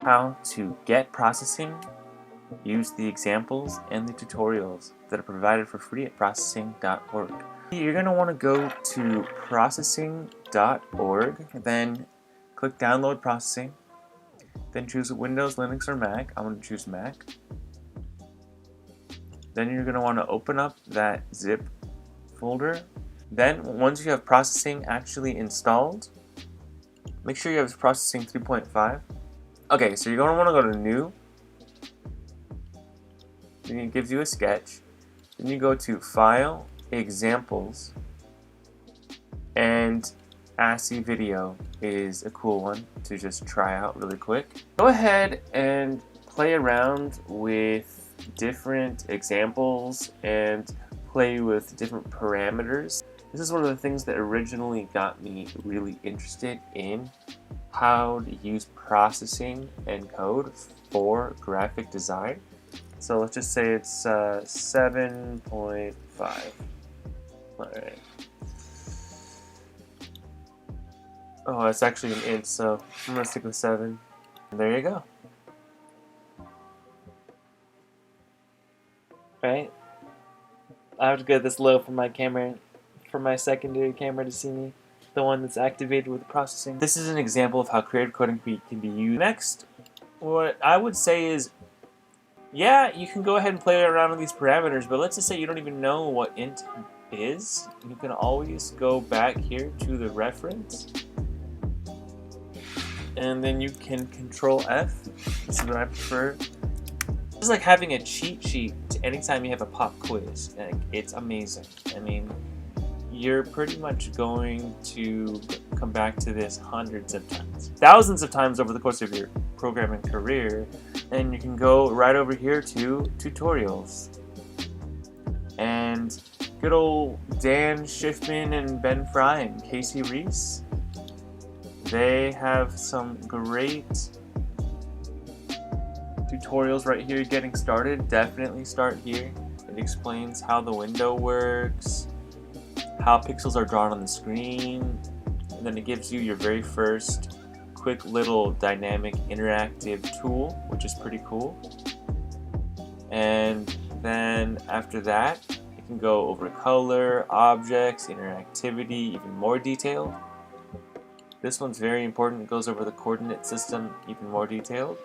how to get processing, use the examples and the tutorials that are provided for free at processing.org. You're going to want to go to processing.org, then click download processing, then choose Windows, Linux, or Mac. I'm going to choose Mac. Then you're going to want to open up that zip folder. Then once you have processing actually installed, make sure you have processing 3.5. Okay, so you're going to want to go to new. Then it gives you a sketch. Then you go to File, Examples, and ASCII video is a cool one to just try out really quick. Go ahead and play around with different examples and play with different parameters. This is one of the things that originally got me really interested in how to use processing and code for graphic design. So let's just say it's 7.5. Alright. Oh, it's actually an int, so I'm gonna stick with 7. And there you go. Right? I have to get this low for my camera, for my secondary camera to see me, the one that's activated with processing. This is an example of how creative coding can be used. Next, what I would say is, yeah, you can go ahead and play around with these parameters, but let's just say you don't even know what int is. You can always go back here to the reference, and then you can Control F. This is what I prefer. It's like having a cheat sheet anytime you have a pop quiz. Like, it's amazing. I mean, you're pretty much going to come back to this hundreds of times, thousands of times over the course of your programming career. And you can go right over here to tutorials. And good old Dan Schiffman and Ben Fry and Casey Reese, they have some great tutorials right here. Getting started, definitely start here. It explains how the window works, how pixels are drawn on the screen, and then it gives you your very first quick little dynamic interactive tool, which is pretty cool. And then after that, you can go over color, objects, interactivity, even more detailed. This one's very important. It goes over the coordinate system, even more detailed.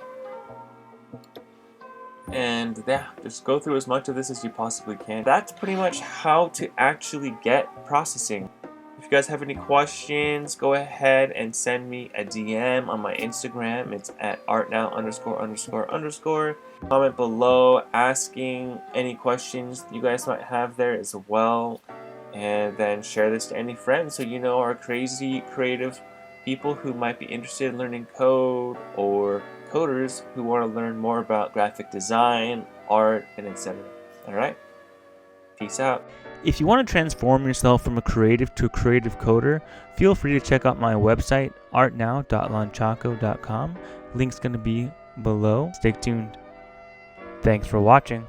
And yeah, just go through as much of this as you possibly can. That's pretty much how to actually get processing. If you guys have any questions, go ahead and send me a DM on my Instagram. It's at artnow____. Comment below asking any questions you guys might have there as well. And then share this to any friends who you know are crazy creative people who might be interested in learning code, or coders who want to learn more about graphic design, art, and etc. Alright? Peace out. If you want to transform yourself from a creative to a creative coder, feel free to check out my website, artnow.lanchaco.com. Link's going to be below. Stay tuned. Thanks for watching.